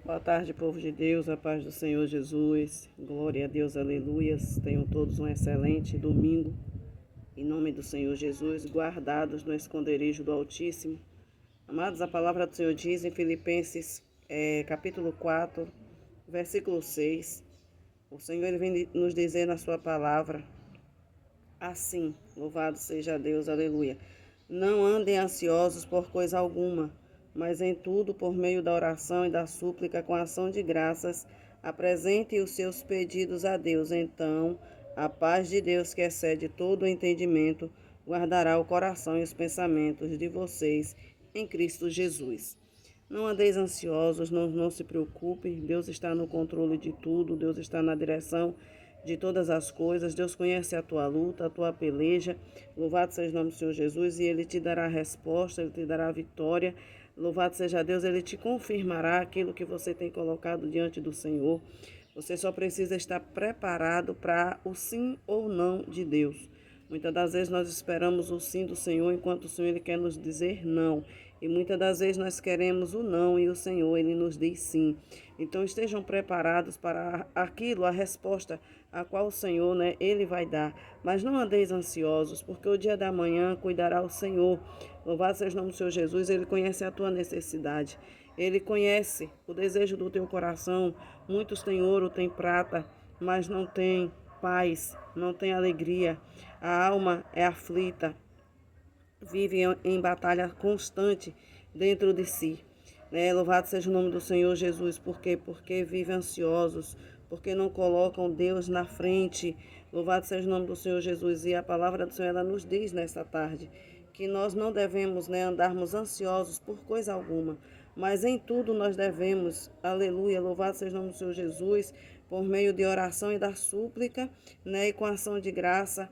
Boa tarde, povo de Deus, a paz do Senhor Jesus. Glória a Deus, aleluias. Tenham todos um excelente domingo. Em nome do Senhor Jesus, guardados no esconderijo do Altíssimo. Amados, a palavra do Senhor diz em Filipenses, capítulo 4, versículo 6. O Senhor ele vem nos dizer na sua palavra, assim, louvado seja Deus, aleluia. Não andem ansiosos por coisa alguma, mas em tudo, por meio da oração e da súplica, com ação de graças, apresente os seus pedidos a Deus. Então, a paz de Deus, que excede todo o entendimento, guardará o coração e os pensamentos de vocês em Cristo Jesus. Não andeis ansiosos, não se preocupem, Deus está no controle de tudo, Deus está na direção de todas as coisas, Deus conhece a tua luta, a tua peleja. Louvado seja o nome do Senhor Jesus, e Ele te dará a resposta, Ele te dará a vitória. Louvado seja Deus, Ele te confirmará aquilo que você tem colocado diante do Senhor. Você só precisa estar preparado para o sim ou não de Deus. Muitas das vezes nós esperamos o sim do Senhor, enquanto o Senhor ele quer nos dizer não. E muitas das vezes nós queremos o não e o Senhor ele nos diz sim. Então estejam preparados para aquilo, a resposta a qual o Senhor, ele vai dar. Mas não andeis ansiosos, porque o dia da manhã cuidará o Senhor. Louvado seja o nome do Senhor Jesus, Ele conhece a tua necessidade. Ele conhece o desejo do teu coração. Muitos têm ouro, têm prata, mas não têm paz, não têm alegria. A alma é aflita, vive em batalha constante dentro de si. Louvado seja o nome do Senhor Jesus. Por quê? Porque vivem ansiosos, porque não colocam Deus na frente. Louvado seja o nome do Senhor Jesus. E a palavra do Senhor ela nos diz nesta tarde que nós não devemos andarmos ansiosos por coisa alguma, mas em tudo nós devemos, aleluia, louvado seja o nome do Senhor Jesus, por meio de oração e da súplica, e com ação de graça,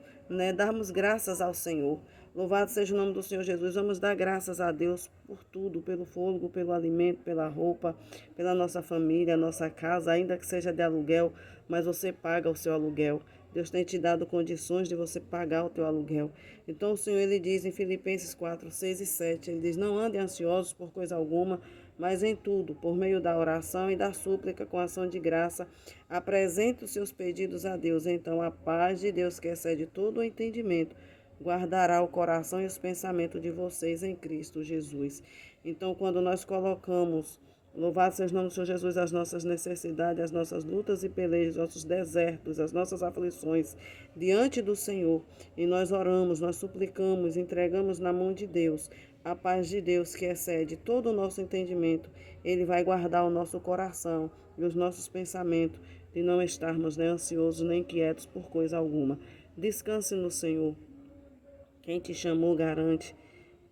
darmos graças ao Senhor. Louvado seja o nome do Senhor Jesus. Vamos dar graças a Deus por tudo, pelo fôlego, pelo alimento, pela roupa, pela nossa família, nossa casa, ainda que seja de aluguel, mas você paga o seu aluguel. Deus tem te dado condições de você pagar o teu aluguel. Então o Senhor ele diz em Filipenses 4, 6 e 7, ele diz, não andem ansiosos por coisa alguma, mas em tudo, por meio da oração e da súplica, com ação de graça, apresente os seus pedidos a Deus. Então a paz de Deus, que excede todo o entendimento, guardará o coração e os pensamentos de vocês em Cristo Jesus. Então, quando nós colocamos, louvado seja o nome do Senhor Jesus, as nossas necessidades, as nossas lutas e pelejas, nossos desertos, as nossas aflições diante do Senhor, e nós oramos, nós suplicamos, entregamos na mão de Deus, a paz de Deus que excede todo o nosso entendimento, Ele vai guardar o nosso coração e os nossos pensamentos, de não estarmos nem ansiosos nem quietos por coisa alguma. Descanse no Senhor. Quem te chamou garante.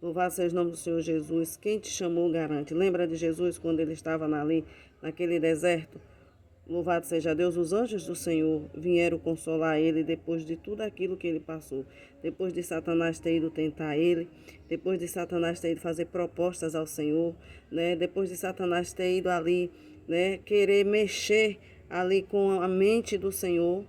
Louvado seja o nome do Senhor Jesus. Quem te chamou garante. Lembra de Jesus quando ele estava ali, naquele deserto? Louvado seja Deus. Os anjos do Senhor vieram consolar ele depois de tudo aquilo que ele passou. Depois de Satanás ter ido tentar ele. Depois de Satanás ter ido fazer propostas ao Senhor. Depois de Satanás ter ido ali, querer mexer ali com a mente do Senhor.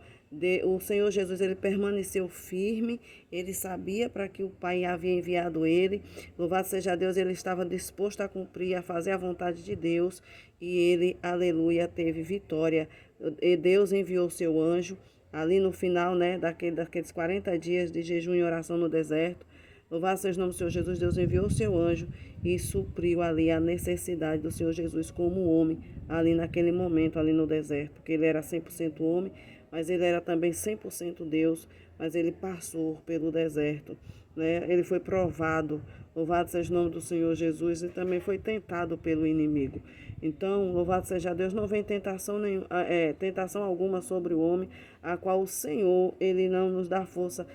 O Senhor Jesus ele permaneceu firme, ele sabia para que o Pai havia enviado ele. Louvado seja Deus, ele estava disposto a cumprir, a fazer a vontade de Deus, e ele, aleluia, teve vitória. E Deus enviou seu anjo ali no final, daqueles 40 dias de jejum e oração no deserto. Louvado seja o nome do Senhor Jesus, Deus enviou o seu anjo e supriu ali a necessidade do Senhor Jesus como homem, ali naquele momento, ali no deserto, porque ele era 100% homem, mas ele era também 100% Deus, mas ele passou pelo deserto, Ele foi provado, louvado seja o nome do Senhor Jesus, e também foi tentado pelo inimigo. Então, louvado seja Deus, não vem tentação alguma sobre o homem, a qual o Senhor, ele não nos dá força,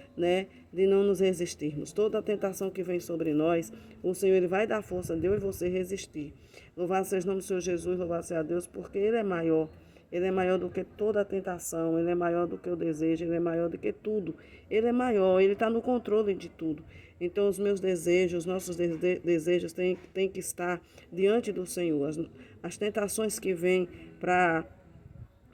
de não nos resistirmos. Toda a tentação que vem sobre nós, o Senhor, ele vai dar força de eu e você resistir. Louvado seja o nome do Senhor Jesus, louvado seja Deus, porque ele é maior. Ele é maior do que toda a tentação, Ele é maior do que o desejo, Ele é maior do que tudo. Ele é maior, Ele está no controle de tudo. Então os meus desejos, os nossos desejos têm que estar diante do Senhor. As tentações que vêm para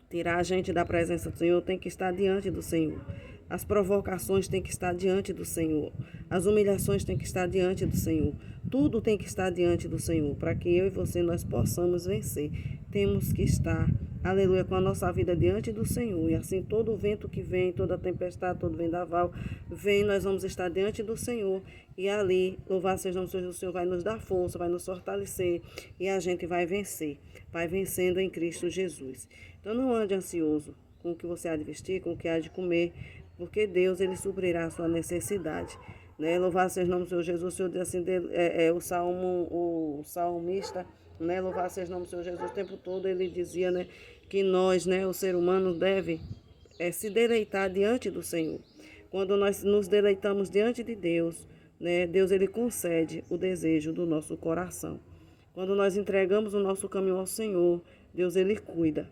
tirar a gente da presença do Senhor têm que estar diante do Senhor. As provocações têm que estar diante do Senhor. As humilhações têm que estar diante do Senhor. Tudo tem que estar diante do Senhor, para que eu e você nós possamos vencer. Temos que estar, aleluia, com a nossa vida diante do Senhor. E assim todo o vento que vem, toda tempestade, todo vendaval vem, nós vamos estar diante do Senhor. E ali, louvado seja o nome do Senhor, o Senhor vai nos dar força, vai nos fortalecer e a gente vai vencer. Vai vencendo em Cristo Jesus. Então não ande ansioso com o que você há de vestir, com o que há de comer, porque Deus, Ele suprirá a sua necessidade. Né? Louvado seja o nome do Senhor Jesus. O Senhor diz assim, o salmista, né? Louvado seja o nome do Senhor Jesus. O tempo todo ele dizia, né, que nós, né, o ser humano, deve se deleitar diante do Senhor. Quando nós nos deleitamos diante de Deus, né, Deus ele concede o desejo do nosso coração. Quando nós entregamos o nosso caminho ao Senhor, Deus ele cuida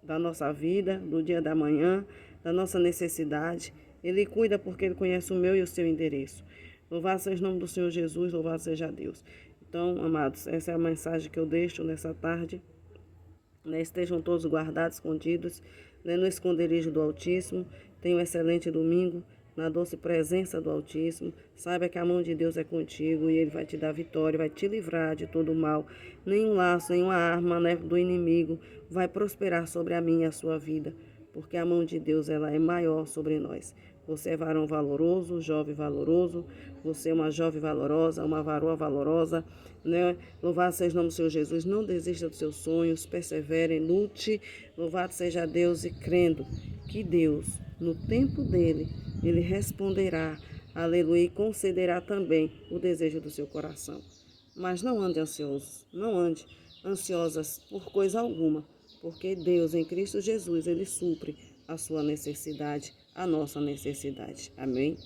da nossa vida, do dia da manhã, da nossa necessidade. Ele cuida porque Ele conhece o meu e o seu endereço. Louvado seja o nome do Senhor Jesus, louvado seja Deus. Então, amados, essa é a mensagem que eu deixo nessa tarde. Né? Estejam todos guardados, escondidos, né? No esconderijo do Altíssimo. Tenham um excelente domingo, na doce presença do Altíssimo. Saiba que a mão de Deus é contigo e Ele vai te dar vitória, vai te livrar de todo o mal. Nenhum laço, nenhuma arma, né, do inimigo vai prosperar sobre a minha e a sua vida, porque a mão de Deus ela é maior sobre nós. Você é varão valoroso, jovem valoroso, você é uma jovem valorosa, uma varoa valorosa, né? Louvado seja o nome do Senhor Jesus, não desista dos seus sonhos, persevere, lute, louvado seja Deus e crendo que Deus, no tempo dele, Ele responderá, aleluia, e concederá também o desejo do seu coração. Mas não ande ansioso, não ande ansiosas por coisa alguma, porque Deus em Cristo Jesus, Ele supre a sua necessidade, a nossa necessidade. Amém?